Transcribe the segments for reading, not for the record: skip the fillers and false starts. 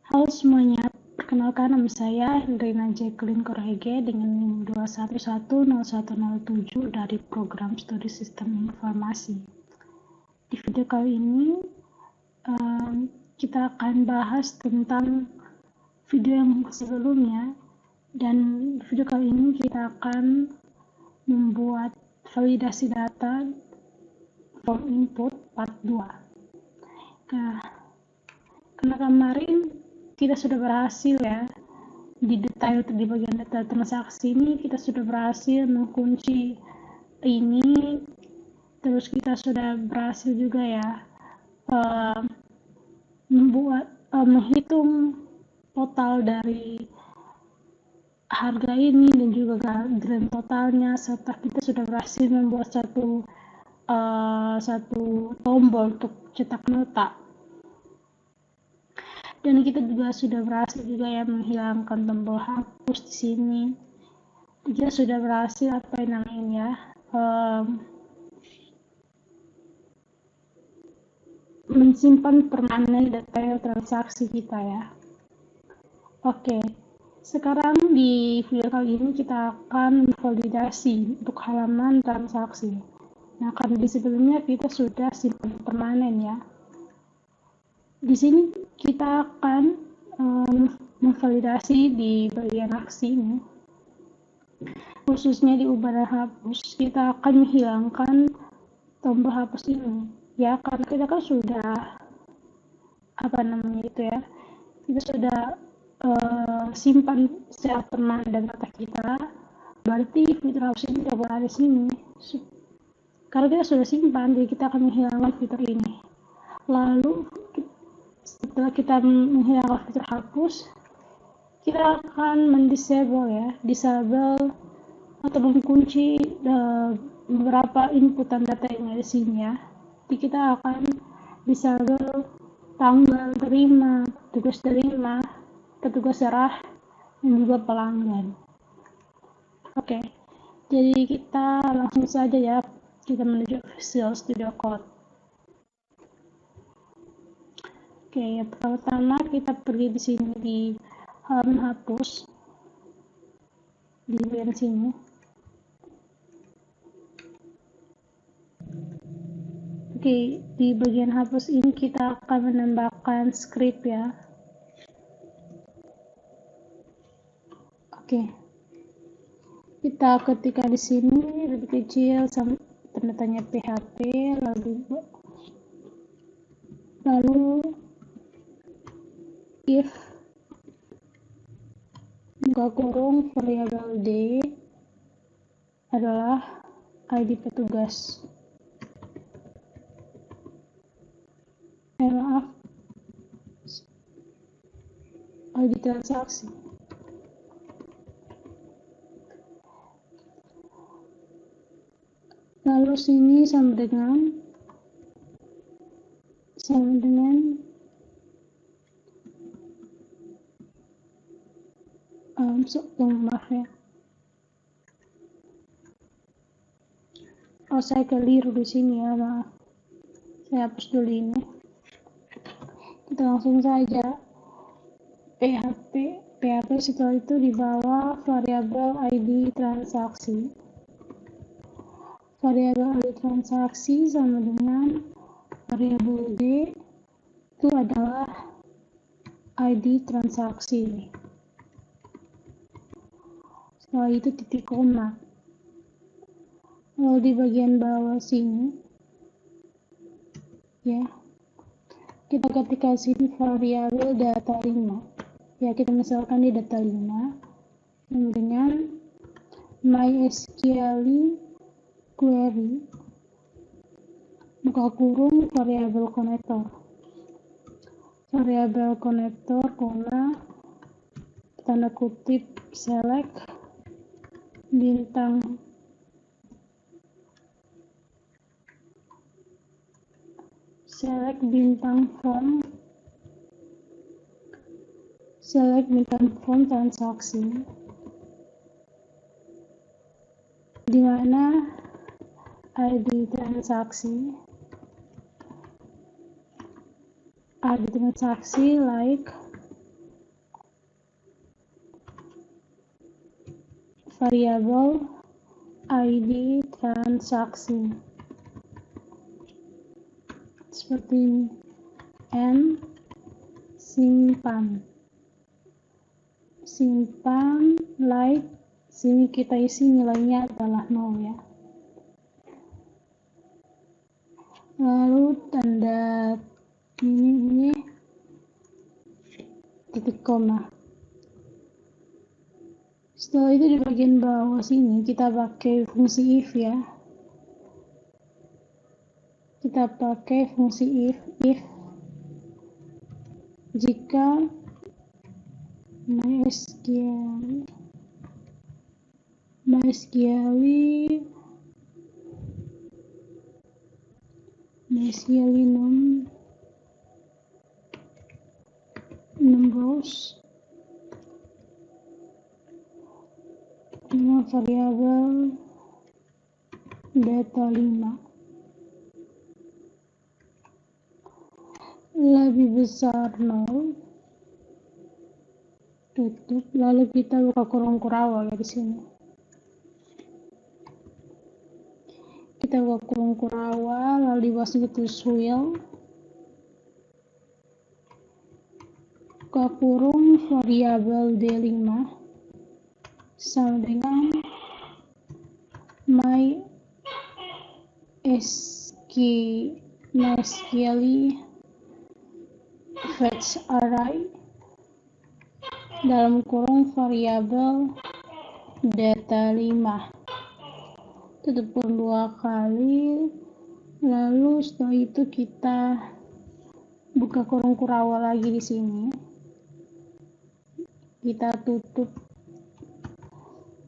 Halo semuanya, perkenalkan nama saya Hendrina Jacqueline Korhege dengan NIM 2110107 dari program studi sistem informasi. Di video kali ini kita akan bahas tentang video yang sebelumnya, dan di video kali ini kita akan membuat validasi data form input part 2. Nah, karena kemarin kita sudah berhasil ya di bagian detail transaksi ini, kita sudah berhasil mengunci ini, terus kita sudah berhasil juga ya menghitung total dari harga ini dan juga grand totalnya, serta kita sudah berhasil membuat satu tombol untuk cetak nota. Dan kita juga sudah berhasil juga ya menghilangkan tombol hapus di sini. Kita sudah berhasil mensimpan permanen detail transaksi kita ya. Oke, sekarang di video kali ini kita akan validasi untuk halaman transaksi. Nah, karena di sebelumnya kita sudah simpan permanen ya. Di sini kita akan memvalidasi di bagian aksi ini, khususnya di ubah dan hapus. Kita akan menghilangkan tombol hapus ini ya, karena kita kan sudah kita sudah simpan secara permanen dan data kita, berarti fitur hapus ini tidak boleh ada di sini. Karena kita sudah simpan, jadi kita akan menghilangkan fitur ini. Lalu setelah kita menghilangkan fitur hapus, kita akan disable atau mengunci beberapa inputan data yang ada di sini ya. Jadi kita akan disable tanggal terima, tugas terima, petugas serah, dan juga pelanggan. Oke, jadi kita langsung saja ya, kita menuju Visual Studio Code. Oke, yang pertama kita pergi di sini di halaman hapus, di bagian sini. Oke, di bagian hapus ini kita akan menambahkan script ya. Oke, kita ketikkan di sini lebih kecil sama tanda tanya PHP, lalu if buka kurung variabel D adalah ID petugas. ID transaksi. Lalu sini sama dengan maaf ya. Oh, saya keliru di sini ya, maaf. Saya hapus dulu ini. Kita langsung saja PHP setelah itu di bawah variabel ID transaksi. Variabel ID transaksi sama dengan variabel D itu adalah ID transaksi. Setelah itu titik koma. Lalu di bagian bawah sini ya, kita ketikkan sini variabel data 5 ya, kita misalkan di data 5 dengan MySQL query buka kurung variabel konektor koma tanda kutip select bintang form transaksi, di mana ID transaksi like variabel ID transaksi seperti ini. N simpan like, sini kita isi nilainya adalah 0 ya. Lalu tanda ini titik koma. Setelah itu di bagian bawah sini kita pakai fungsi if ya. Kita pakai fungsi if jika MySQL numbers dengan variabel data 5 lebih besar 0, tutup, lalu kita buka kurung kurawal ya di sini. Kita buka kurung kurawal, lalu di bawahnya tulis will, buka kurung variabel D5 sama dengan MySQL fetch array dalam kurung variabel data 5, tutup kurung 2 kali, lalu setelah itu kita buka kurung kurawal lagi di sini, kita tutup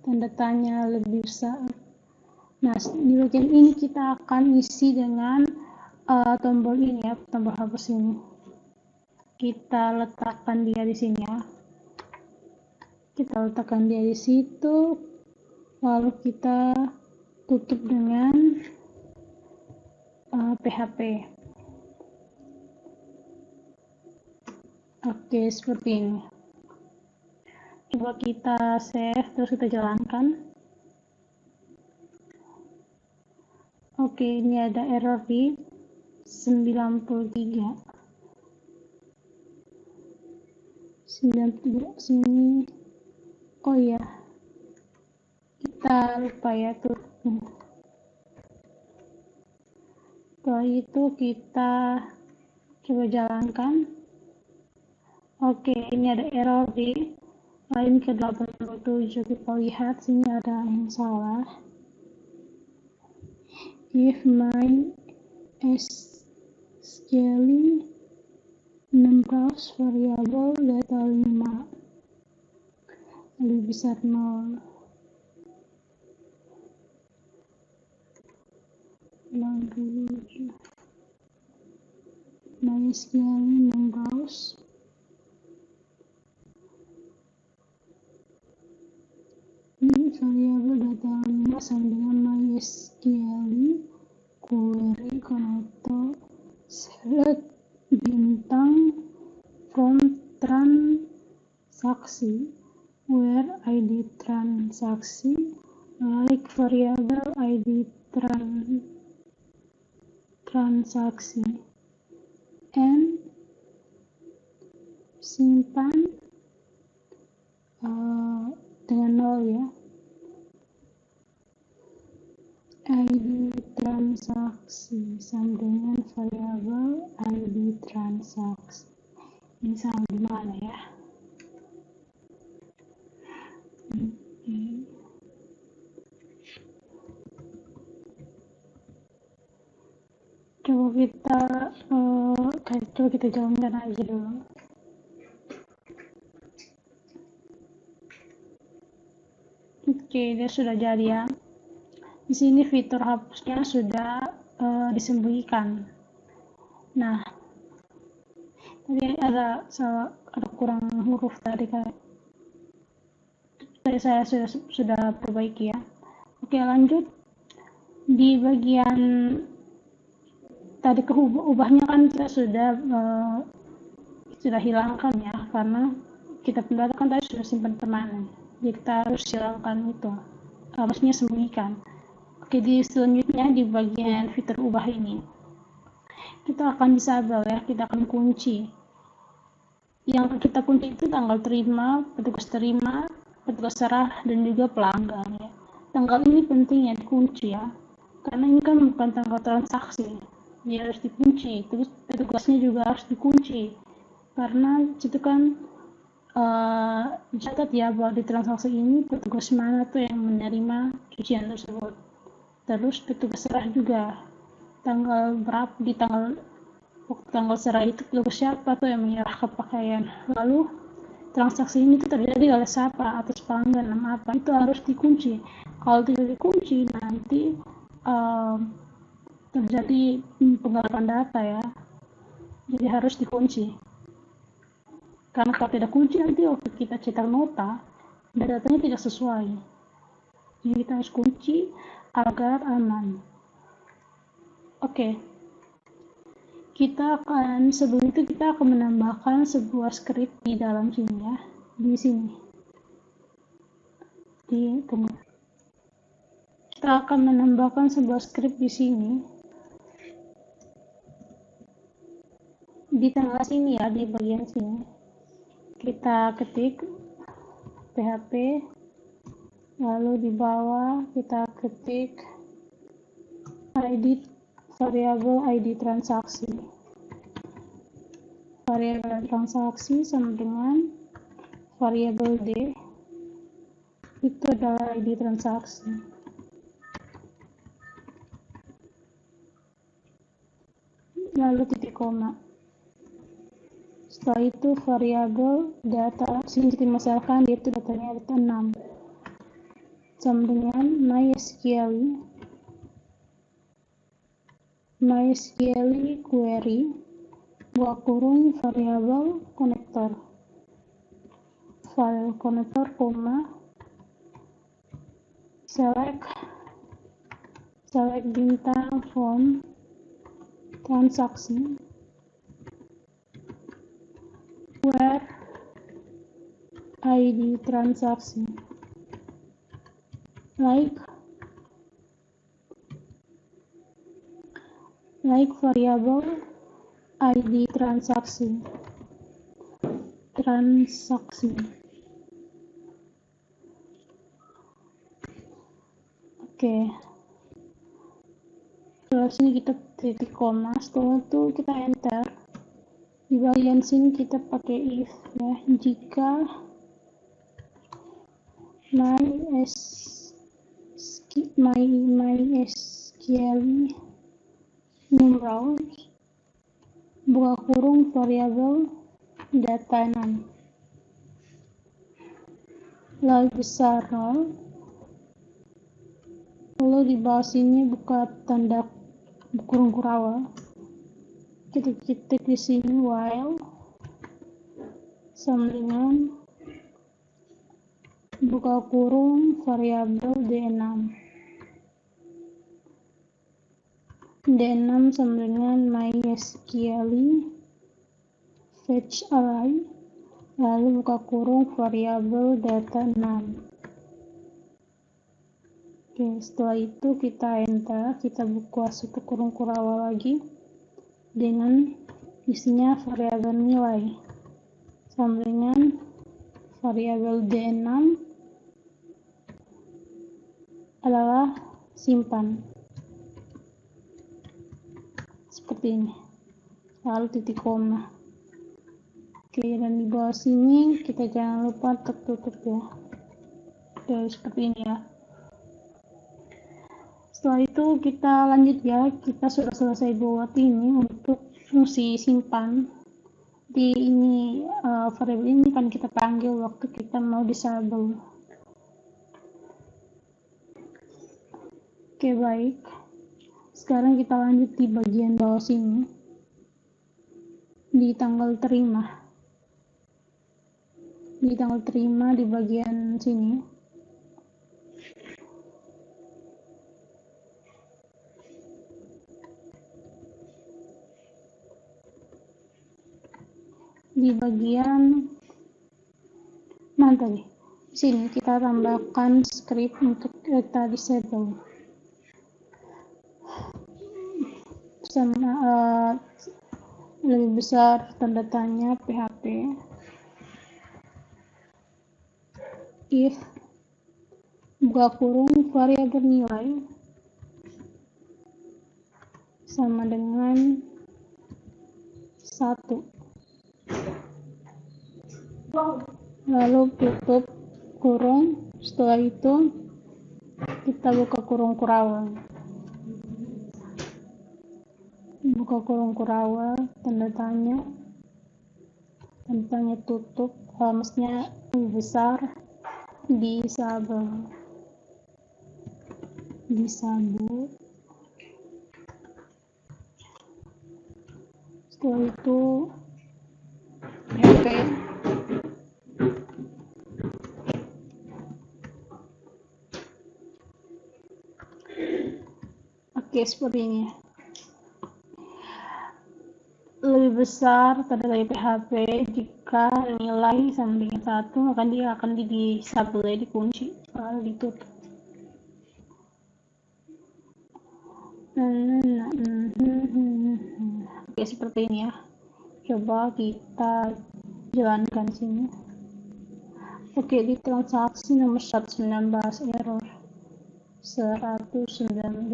tanda tanya lebih besar. Nah, di bagian ini kita akan isi dengan tombol ini ya, tombol hapus ini. Kita letakkan dia di sini ya. Kita letakkan dia di situ, lalu kita tutup dengan PHP. Oke, seperti ini. Coba kita save, terus kita jalankan. Oke, ini ada error di 93 sini. Oh iya, kita lupa ya tuh. Setelah itu kita coba jalankan. Oke, ini ada error di line ke-87. Kita lihat sini ada yang salah. If MySQL numbers variabel data 5 lebih besar 0. MySQL numbers ini variabel data 5 sama dengan MySQL query connector select bintang from transaksi where ID transaksi like variable ID transaksi and simpan dengan 0 ya, ID transaksi sama dengan variabel ID transaksi. Ini sama gimana ya? Coba kita jalankan aja dulu. Oke, dia sudah jadi ya. Di sini fitur hapusnya sudah disembunyikan. Nah, tadi ada kurang huruf tadi saya sudah perbaiki ya. Oke, lanjut di bagian tadi ubahnya kan kita sudah hilangkan ya, karena kita pendata kan tadi sudah simpan permanen. Jadi kita harus hilangkan itu, maksudnya sembunyikan. Oke, di selanjutnya di bagian fitur ubah ini kita akan disable ya, kita akan kunci. Yang kita kunci itu tanggal terima, petugas serah, dan juga pelanggan ya. Tanggal ini penting ya dikunci ya, karena ini kan bukan tanggal transaksi, dia harus dikunci. Terus petugasnya juga harus dikunci, karena itu kan dicatat ya bahwa di transaksi ini petugas mana tuh yang menerima cucian tersebut. Terus petugas serah juga tanggal berapa, di tanggal serah itu petugas siapa tuh yang menyerahkan pakaian, lalu transaksi ini tuh terjadi oleh siapa, atas pelanggan nama apa, itu harus dikunci. Kalau tidak dikunci nanti terjadi penggelapan data ya, jadi harus dikunci. Karena kalau tidak kunci nanti waktu kita cetak nota datanya tidak sesuai, jadi kita harus kunci agar aman. Oke. Sebelum itu kita akan menambahkan sebuah script di dalam sini ya, di sini. Kita akan menambahkan sebuah script di sini, di tengah sini ya, di bagian sini. Kita ketik PHP, lalu di bawah kita ketik variabel ID transaksi. Variabel transaksi sama dengan variabel D, itu adalah ID transaksi. Lalu titik koma. Setelah itu variabel data sini misalkan yaitu datanya data 6 sama dengan MySQL query buka kurung variabel konektor file konektor koma select bintang form transaksi where ID transaksi like variabel ID transaksi. Oke. Terus sini kita titik koma, setelah itu kita enter. Di bagian sini kita pakai if ya, jika MySQL numerals buka kurung variabel data 6 lalu besar 0, lalu di bawah sini buka tanda kurung kurawal, kita ketik di sini while sama dengan buka kurung variabel D6 sama dengan MySQL fetch array, lalu buka kurung variabel data 6. Oke, setelah itu kita enter, kita buka satu kurung kurawal lagi dengan isinya variabel nilai sama dengan variabel D6 adalah simpan seperti ini, lalu titik koma. Oke, dan di bawah sini kita jangan lupa tertutup ya. Oke, seperti ini ya. Setelah itu kita lanjut ya, kita sudah selesai buat ini untuk fungsi simpan. Di ini variabel ini kan kita panggil waktu kita mau disable. Oke, baik. Sekarang kita lanjut di bagian bawah sini, di tanggal terima. Di tanggal terima di bagian sini. Di bagian mana tadi? Sini kita tambahkan script untuk kita disable sama lebih besar tanda tanya PHP if buka kurung variabel nilai sama dengan 1, lalu tutup kurung. Setelah itu kita buka kurung kurawal, tanda tanya tutup, maksudnya lebih besar, disable. Setelah itu PHP oke, seperti ini. Lebih besar tanda tanya PHP jika nilai sama dengan 1, maka dia akan disable, dikunci, lalu ditutup. Oke, seperti ini ya. Coba kita jalankan sini. Oke, di transaksi nomor 119 error 119.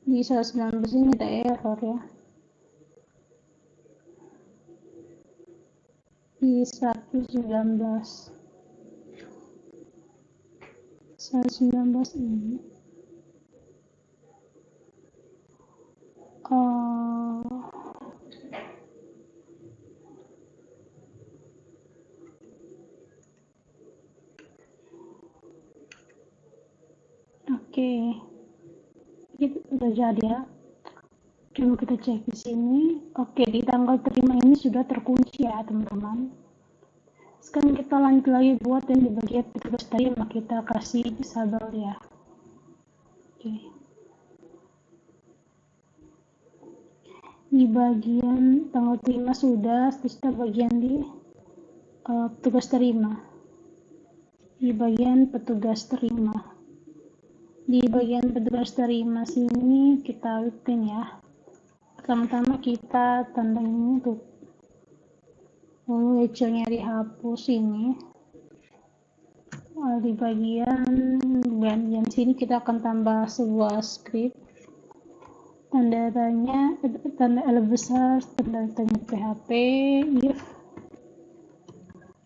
Di 119 ini ada error ya. Di 119 ini oke, itu udah jadi ya. Coba kita cek di sini. Oke, di tanggal terima ini sudah terkunci ya teman-teman. Sekarang kita lanjut lagi buat yang di bagian petugas terima, kita kasih disable ya. Oke. Di bagian tanggal terima sudah, terus kita bagian di petugas terima. Di bagian petugas terima. Di bagian petugas terima sini kita rutin ya. Pertama-tama kita tanda ini tuh, lalu echelnya dihapus ini. Di bagian sini kita akan tambah sebuah script, tanda L besar, tanda tanya PHP if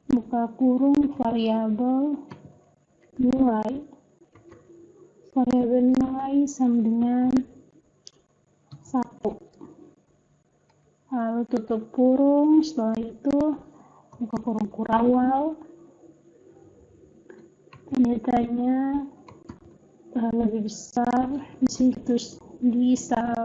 buka kurung variabel nilai sama dengan 1, lalu tutup kurung. Setelah itu buka kurung kurawal, tanda tanya lebih besar, di situ disable,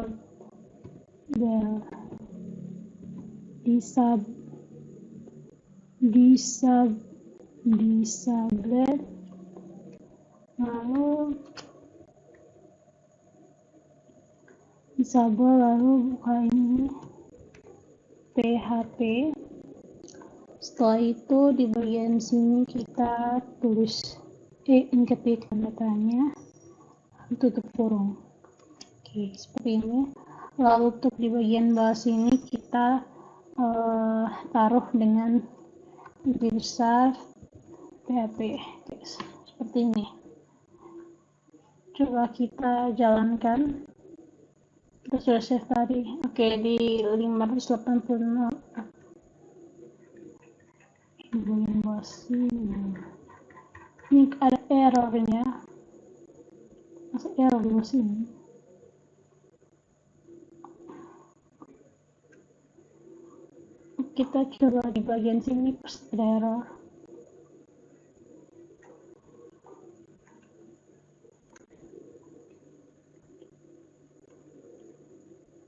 lalu buka ini PHP. Setelah itu di bagian sini kita tulis ketik tanda tanya, tutup kurung. Oke, seperti ini. Lalu untuk di bagian bawah sini kita taruh dengan lebih besar PHP. Oke, seperti ini. Coba kita jalankan. Kita sudah save tadi. Oke, di 586 bagian bawah sini ini ada errornya, masuk error di sini. Kita coba di bagian sini pas ada error.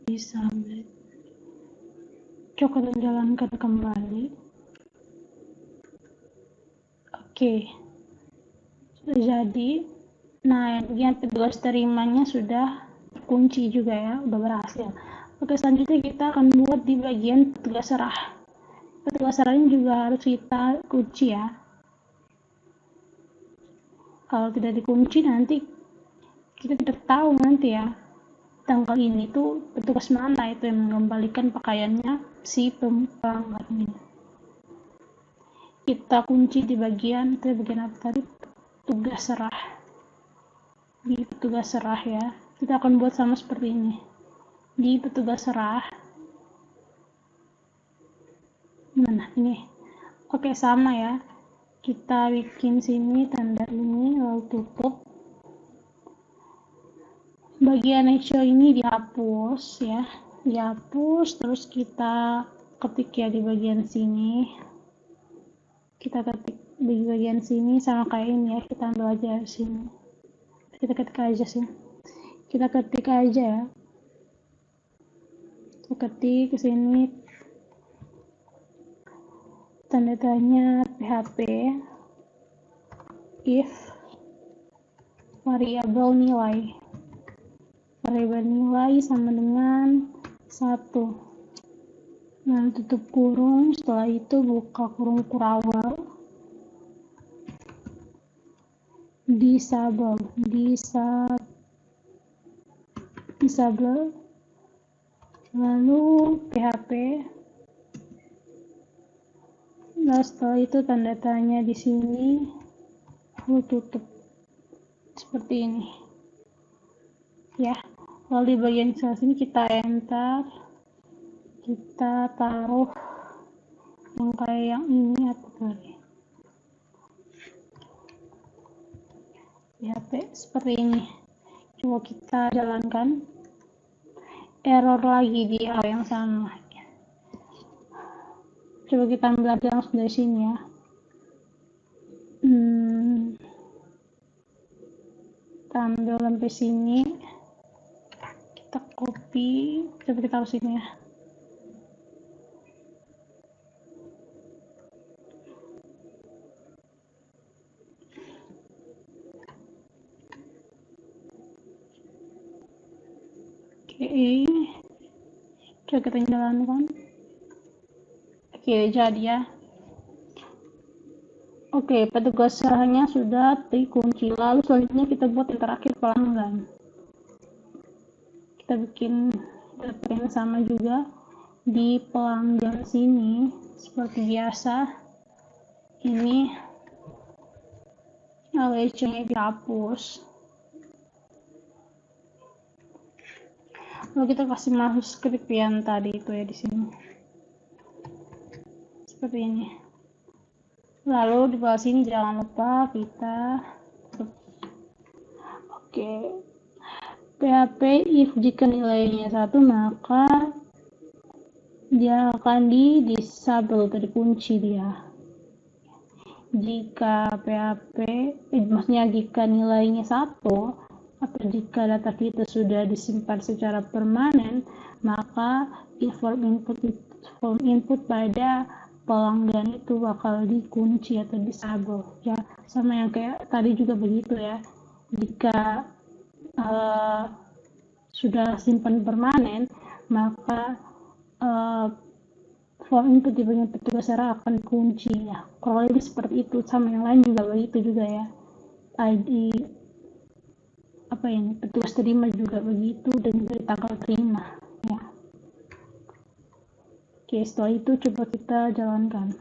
Disable. Coba kita jalankan kembali. Oke, sudah jadi. Nah, yang petugas terimanya sudah terkunci juga ya, udah berhasil. Oke, selanjutnya kita akan buat di bagian petugas serah. Petugas serah ini juga harus kita kunci ya. Kalau tidak dikunci nanti kita tidak tahu nanti ya tanggal ini tuh petugas mana itu yang mengembalikan pakaiannya si pelanggar ini. Kita kunci di bagian apa tadi, tugas serah. Di petugas serah ya, kita akan buat sama seperti ini. Di petugas serah, mana ini? Oke, sama ya, kita bikin sini tanda ini lalu tutup. Bagian show ini dihapus ya, dihapus, terus kita ketik ya di bagian sini, kita ketik di bagian sini sama kayak ini ya, kita ambil aja sini, kita ketik aja sih, kita ketik aja ya, kita ketik ke sini tanda tanya PHP if variabel nilai sama dengan 1. Nah, tutup kurung, setelah itu buka kurung kurawal, disable, lalu PHP. Nah, setelah itu tanda tanya di sini, lalu tutup seperti ini ya. Lalu di bagian sebelah sini kita enter, kita taruh yang kayak yang ini apa tadi, PHP seperti ini. Coba kita jalankan, error lagi di hal yang sama. Coba kita ambil aja langsung dari sini ya. Kita ambil sampai sini, kita copy, coba kita taruh sini ya. Oke, coba kita jalankan. Oke, jadi ya. Oke, petugas serahnya sudah dikunci. Lalu selanjutnya kita buat yang terakhir, pelanggan. Kita bikin daftar yang sama juga di pelanggan sini seperti biasa. Ini LHC-nya dihapus. Lalu kita kasih masuk script yang tadi itu ya di sini. Seperti ini. Lalu di bawah sini jangan lupa kita PHP if jika nilainya 1 maka dia akan disable atau dikunci dia. Jika PHP maksudnya jika nilainya 1 atau jika data kita sudah disimpan secara permanen, maka form input pada pelanggan itu bakal dikunci atau disable ya, sama yang kayak tadi juga begitu ya. Jika sudah simpan permanen, maka form input di bagian petugas serah akan dikunci ya. Kalau lebih seperti itu, sama yang lain juga begitu juga ya. ID apa ini, petugas terima juga begitu, dan juga di tanggal terima ya. Oke, setelah itu coba kita jalankan.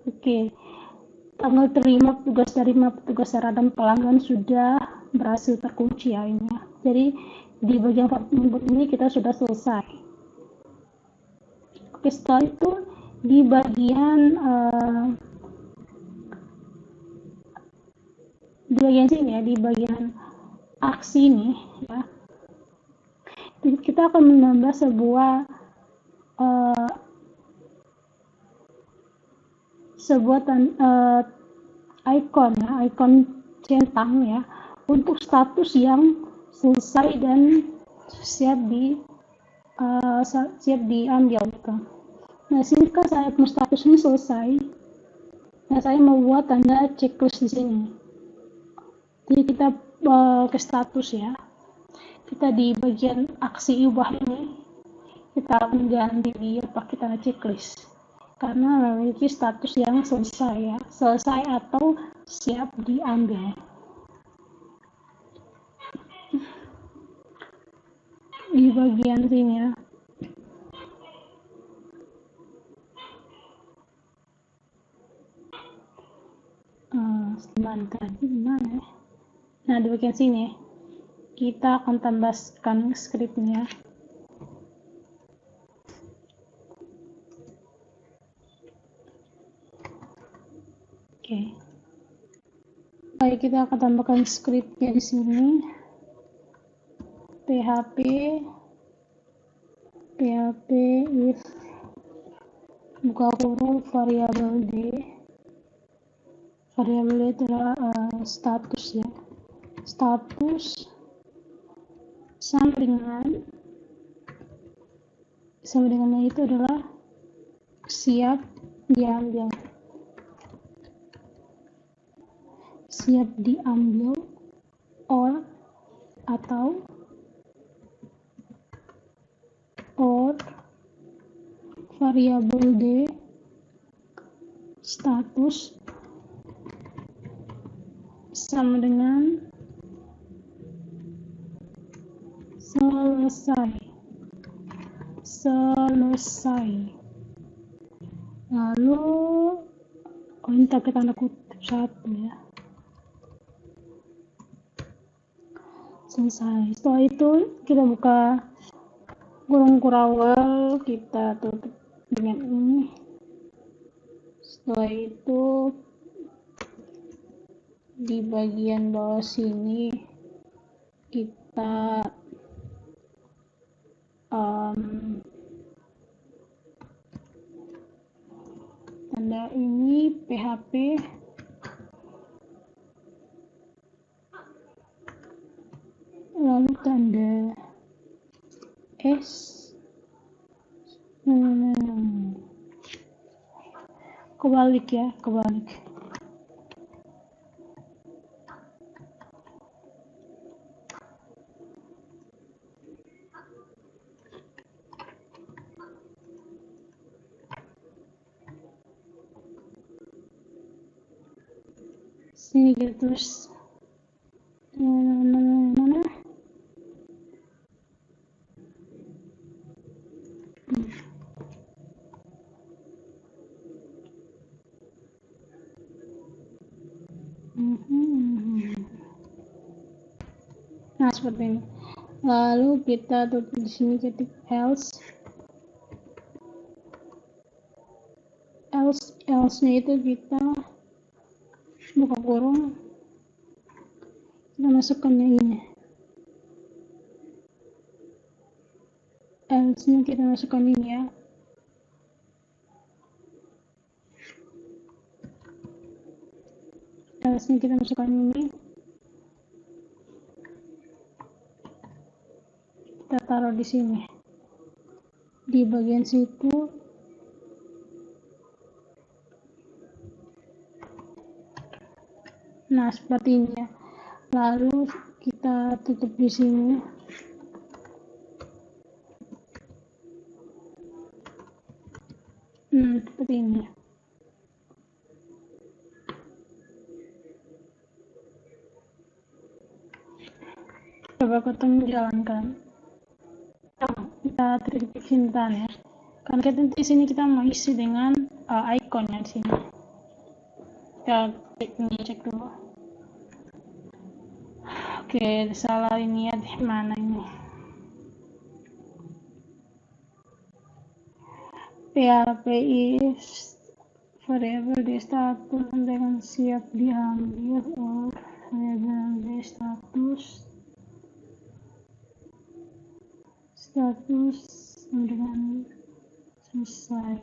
Oke, tanggal terima, petugas serah dan pelanggan sudah berhasil terkunci ya ini ya. Jadi di bagian form input ini kita sudah selesai. Oke, setelah itu di bagian sini ya, di bagian aksi ini ya, kita akan menambah sebuah ikon centang ya, untuk status yang selesai dan siap diambil gitu. Nah, sini kan saya punya status ini selesai. Nah, saya mau buat tanda checklist di sini. Jadi kita ke status ya. Kita di bagian aksi ubah ini kita akan ganti dia pakai tanda checklist. karena memiliki status yang selesai ya, selesai atau siap diambil. Di bagian sini ya, gimana ya? Nah, di bagian sini kita akan tambahkan skripnya. Oke. Baik, kita akan tambahkan skripnya di sini. PHP if buka kurung variabel d. Variabel itu adalah status ya. Status sama dengan itu adalah siap diambil. Siap diambil or variabel d status sama dengan selesai. Lalu kita pakai tanda kutip 1 ya. Selesai. Setelah itu kita buka kurung kurawal, kita tutup dengan ini. Setelah itu di bagian bawah sini kita tanda ini PHP lalu tanda S kebalik. Sini kita tulis nah seperti ini. Lalu kita tutup di sini, ketik else-nya itu kita buka kurung, kita masukkan ini. Else-nya kita masukkan ini ya. Else-nya kita masukkan ini. Kita taruh di sini. Di bagian situ nah seperti ini ya. Lalu kita tutup di sini. Seperti ini. Coba kita menjalankan. Kita trik simpan ya. Kan kita di sini kita mau isi dengan ikonnya di sini. Kita cek dulu. Oke, salah ini ya, di mana ini? PHP is variabel di status dengan siap diambil or variabel di status dengan selesai.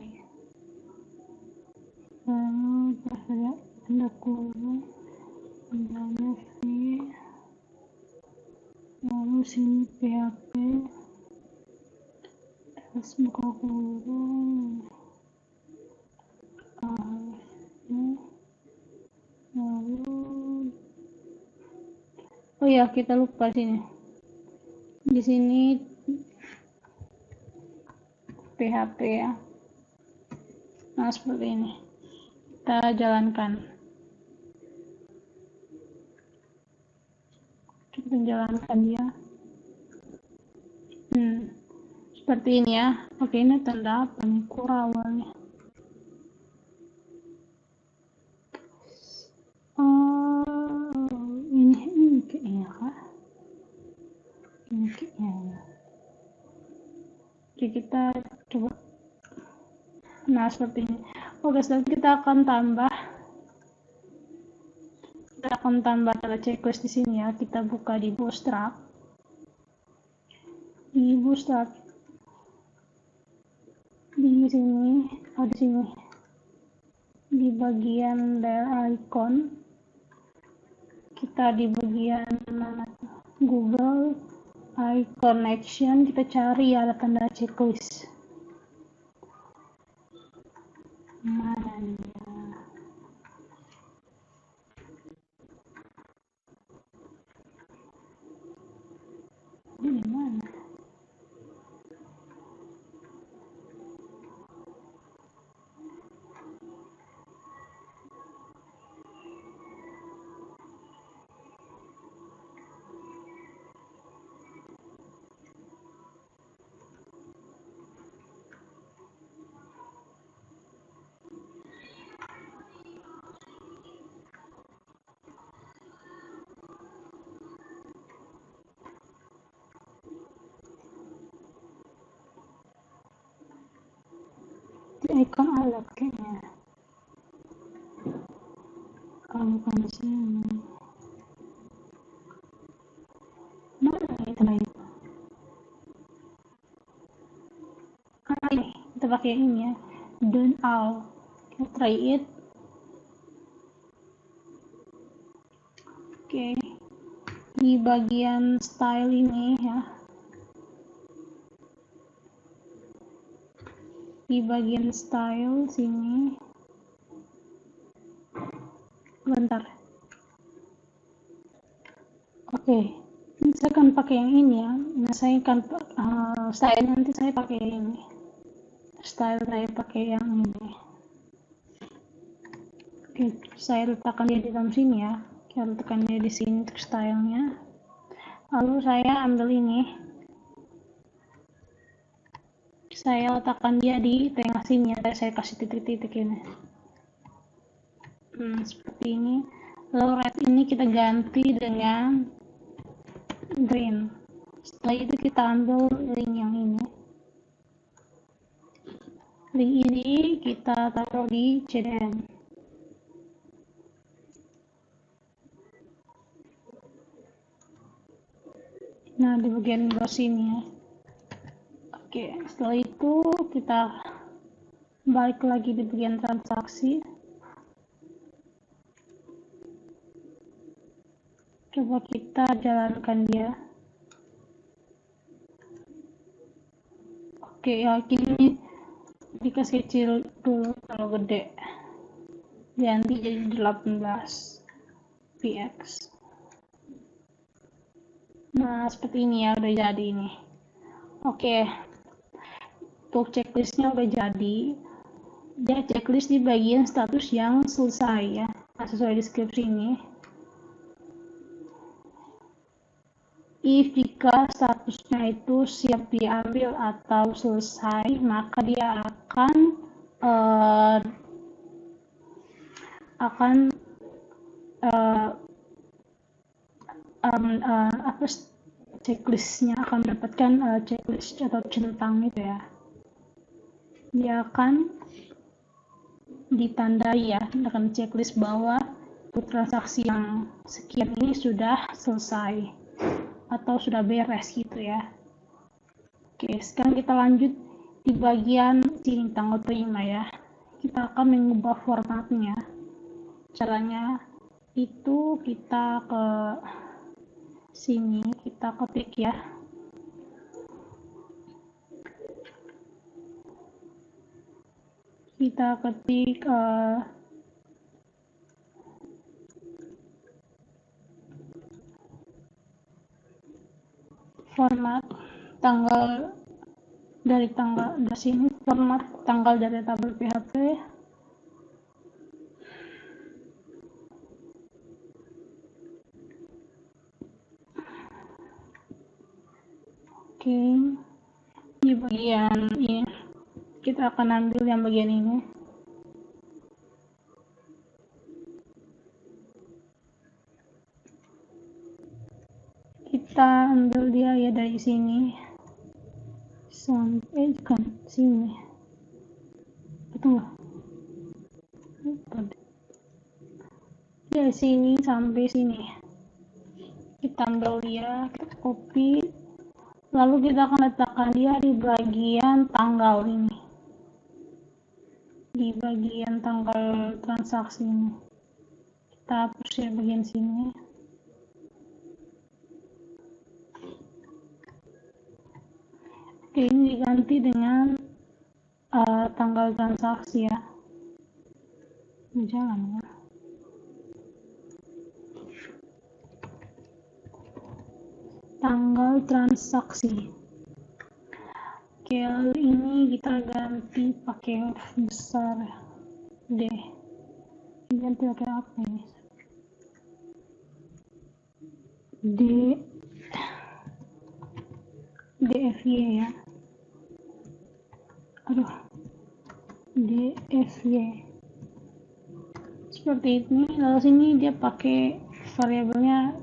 Lalu tanda kurung tandanya v, lalu sini PHP else buka kurung lalu kita lupa sini. Di sini PHP ya. Nah, seperti ini. Kita jalankan. Kita jalankan dia. Seperti ini ya. Oke, ini tanda apa nih? Kura awalnya. Ini kayaknya kah? Ini kayaknya ya. Oke, kita coba. Nah, seperti ini. Oke, selanjutnya kita akan tambah tanda checklist di sini ya. Kita buka di Bootstrap. Di sini, di sini. Di bagian layer icon, kita di bagian mana? Google Icon Action, kita cari ada tanda checklist. Mana dia? Ini mana? Di icon alat kayaknya. Kalau bukan di sini. Mana itu lagi? Ini kita pakai ini ya. Done all. Kita try it. Oke. Di bagian style ini ya. Di bagian style sini. Bentar. Oke. Saya akan pakai yang ini ya. Nah, saya akan style nanti saya pakai ini. Style saya pakai yang ini. Oke, saya letakkan dia di dalam sini ya. Kita letakkan dia di sini untuk stylenya. Lalu saya ambil ini. Saya letakkan dia di tengah sini ya. Saya kasih titik-titik ini. Seperti ini. Lalu red ini kita ganti dengan green. Setelah itu kita ambil link yang ini. Link ini kita taruh di CDN. Nah, di bagian bawah sini ya. Oke, setelah itu kita balik lagi di bagian transaksi. Coba kita jalankan dia. Oke, ya kini dikasih kecil dulu, kalau gede ganti jadi 18 px. Nah, seperti ini ya, udah jadi ini. Oke, untuk checklistnya udah jadi. Dia checklist di bagian status yang selesai ya. Nah, sesuai deskripsi ini. If jika statusnya itu siap diambil atau selesai, maka dia checklistnya akan mendapatkan checklist atau centang itu ya. Dia akan ditandai ya dengan checklist bahwa transaksi yang sekian ini sudah selesai atau sudah beres gitu ya. Oke, sekarang kita lanjut di bagian sini tanggal terima ya. Kita akan mengubah formatnya. Caranya itu kita ke sini, kita ketik ya. Kita ketik format tanggal dari sini format tanggal dari tabel PHP. Oke, di bagian ini kita akan ambil yang bagian ini. Kita ambil dia ya dari sini sampai kan sini, betul? Dari sini sampai sini kita ambil dia, kita copy, lalu kita akan letakkan dia di bagian tanggal ini, di bagian tanggal transaksi ini. Kita hapus ya bagian sini. Oke, ini diganti dengan tanggal transaksi ya. Jangan ya. Tanggal transaksi. Oke, lalu ini kita ganti pakai huruf besar D. Ganti pakai apa ini? DFY ya. DFY. Seperti ini. Lalu sini dia pakai variabelnya,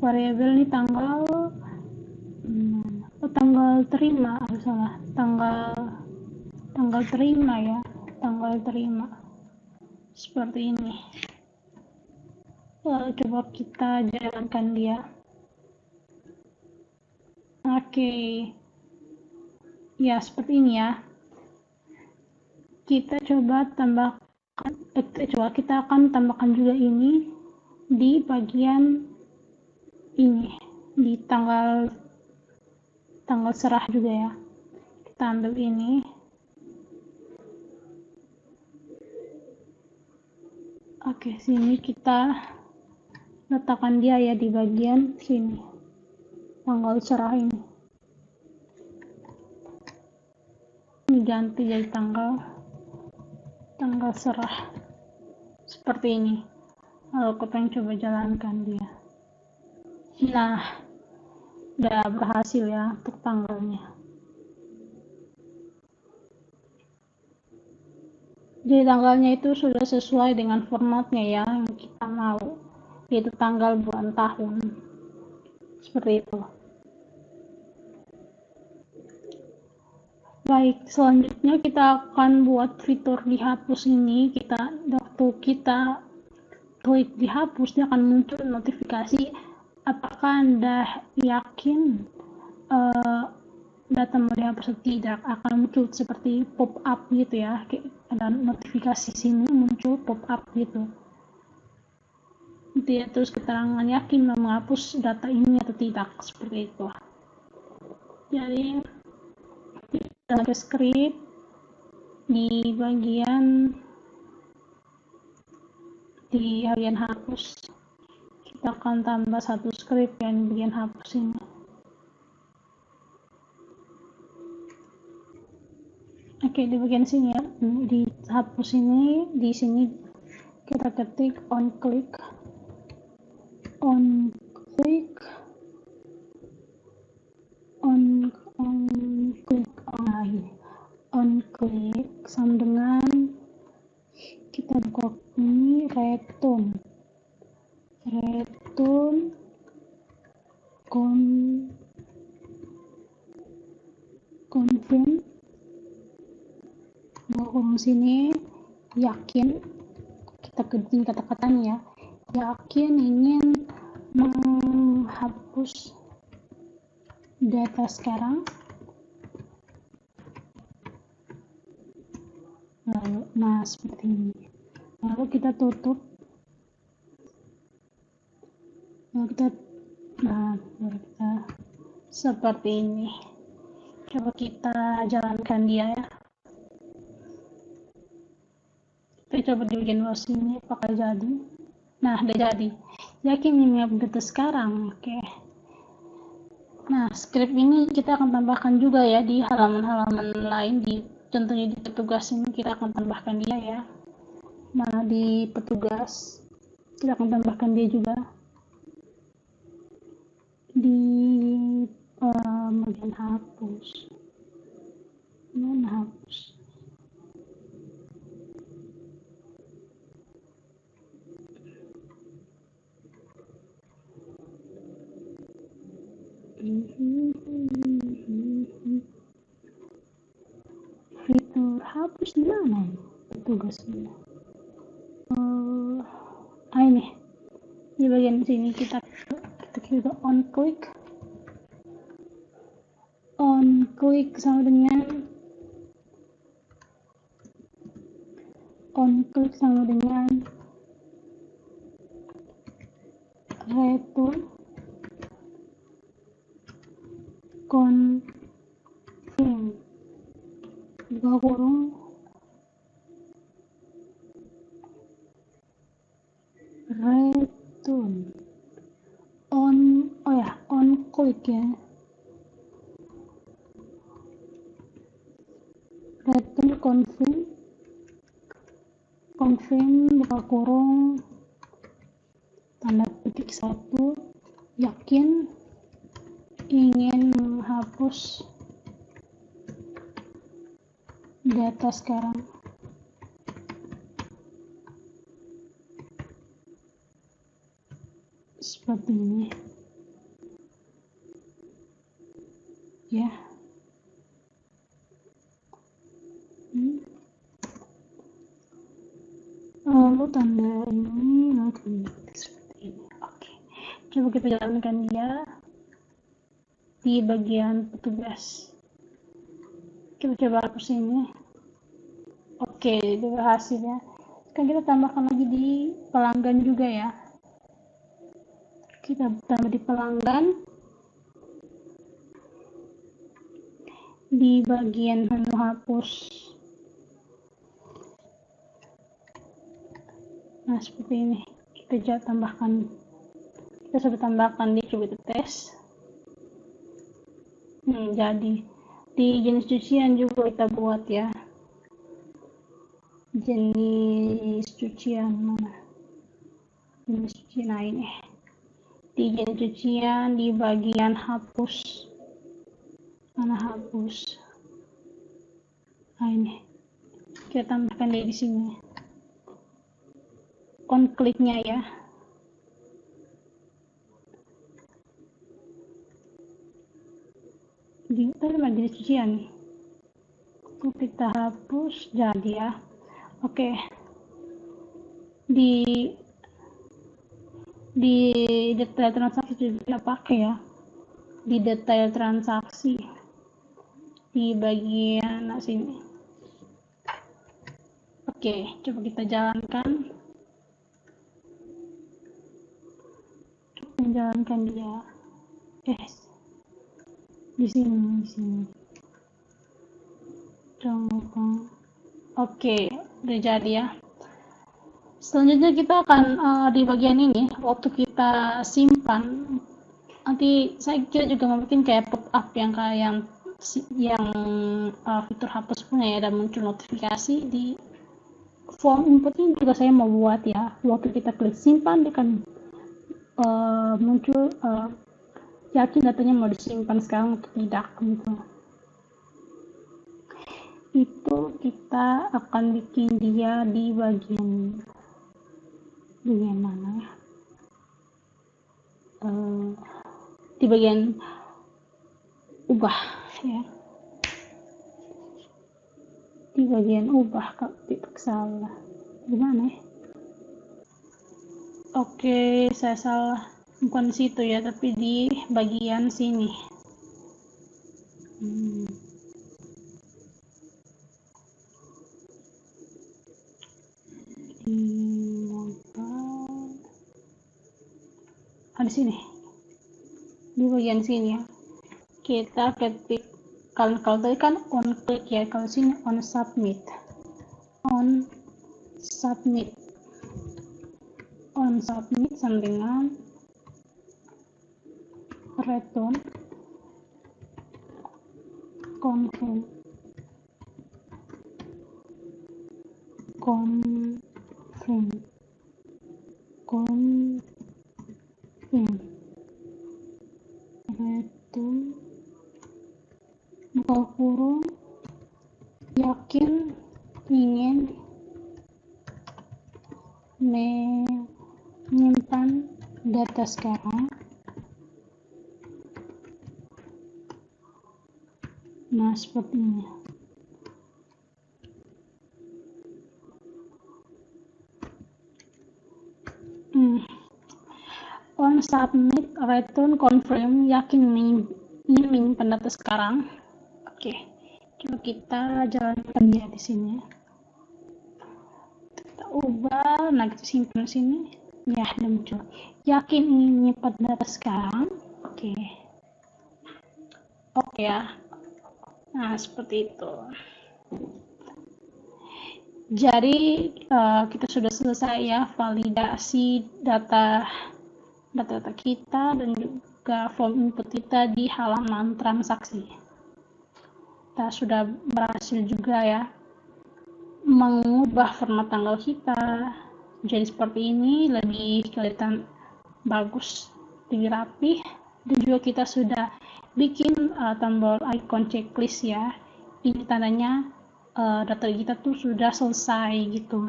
variabel ini tanggal terima, salah, tanggal terima ya, tanggal terima seperti ini. Lalu coba kita jalankan dia. Oke, ya seperti ini ya. Kita coba tambahkan, kita akan tambahkan juga ini di bagian ini, di tanggal serah juga ya. Kita ambil ini. Oke, sini kita letakkan dia ya di bagian sini, tanggal serah ini. Ini ganti jadi tanggal serah seperti ini. Lalu kita coba jalankan dia. Nah, udah berhasil ya untuk tanggalnya. Jadi tanggalnya itu sudah sesuai dengan formatnya ya yang kita mau, yaitu tanggal, bulan, tahun. Seperti itu. Baik, selanjutnya kita akan buat fitur dihapus ini. Waktu kita klik dihapus, dia akan muncul notifikasi apakah Anda yakin data mau dihapus atau tidak. Akan muncul seperti pop up gitu ya, ada notifikasi sini muncul pop up gitu. Dia terus keterangan yakin mau menghapus data ini atau tidak, seperti itu. Jadi kita pakai script di bagian hapus. Kita akan tambah satu script yang di bagian hapus ini. Oke, di bagian sini ya, di hapus ini, di sini kita ketik on click, sama dengan kita buka ini return confirm bahwa sini yakin, kita ketik kata-katanya ya, yakin ingin menghapus data sekarang. Lalu, nah seperti ini. Lalu kita tutup. Lalu kita seperti ini. Coba kita jalankan dia ya. Kita coba di bagian bawah sini apakah jadi. Nah, udah jadi. Yakin ini update sekarang. Oke. Nah, script ini kita akan tambahkan juga ya di halaman-halaman lain, contohnya di petugas ini kita akan tambahkan dia ya. Nah, di petugas kita akan tambahkan dia juga di bagian hapus. Mana hapus? Fitur hapus di mana ini? Petugasnya. Ini di bagian sini kita klik on click sama dengan return confirm buka kurung return on click ya, return confirm buka kurung tanda petik 1 yakin ingin menghapus data sekarang. Seperti ini ya. Lalu tanda ini lalu seperti ini. Oke, coba kita jalankan dia di bagian petugas. Kita coba hapus ini. Oke, itu berhasil ya. Sekarang kita tambahkan lagi di pelanggan juga ya. Kita tambah di pelanggan di bagian menu hapus. Nah, seperti ini. Kita tambahkan. Kita sudah tambahkan di coba tes. Jadi di jenis cucian juga kita buat ya. Jenis cucian mana? Jenis cucian, nah ini. Di jenis cucian di bagian hapus. Mana hapus? Nah ini. Kita tambahkan di sini. Kliknya ya. Tadi jenis cucian nih. Kita hapus jadi ya. Oke. Di detail transaksi juga kita pakai ya. Di detail transaksi di bagian sini. Oke, coba kita jalankan. Dia. Di sini. Oke, udah jadi ya. Selanjutnya kita akan di bagian ini waktu kita simpan nanti saya kira juga mungkin kayak pop up yang fitur hapus punya ya, dan muncul notifikasi di form input ini juga saya mau buat ya. Waktu kita klik simpan dia akan muncul yakin datanya mau disimpan sekarang atau tidak gitu. Itu kita akan bikin dia di bagian mana ya? Di bagian ubah ya. Di bagian ubah kalau tidak salah. Gimana ya? Oke, saya salah. Bukan di situ ya, tapi di bagian sini. Di sini. Di bagian sini ya. Kita ketik kalau tadi kan on click ya, kalau sini on submit sama dengan return confirm return buka kurung yakin ingin menyimpan data sekarang. Nah, seperti ini. On submit, return confirm, yakin menyimpan data sekarang. Oke, coba kita jalankan dia di sini. Kita ubah, nah kita simpan di sini. Ya, udah muncul. Yakin ingin menyimpan data sekarang. Oke ya. Nah, seperti itu. Jadi kita sudah selesai ya validasi data kita dan juga form input kita di halaman transaksi. Kita sudah berhasil juga ya mengubah format tanggal kita jadi seperti ini, lebih kelihatan bagus, lebih rapi, dan juga kita sudah bikin tombol icon checklist ya. Ini tandanya data kita tuh sudah selesai gitu.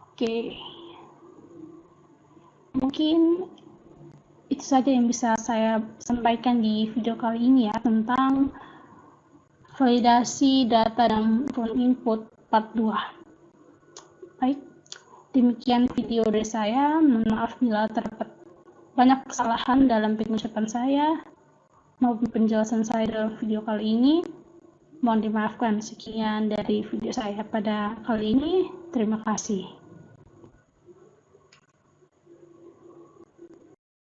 Oke. Mungkin itu saja yang bisa saya sampaikan di video kali ini ya tentang validasi data dan form input part 2. Baik, demikian video dari saya. Mohon maaf bila terdapat banyak kesalahan dalam pengucapan saya maupun penjelasan saya dalam video kali ini. Mohon dimaafkan. Sekian dari video saya pada kali ini. Terima kasih.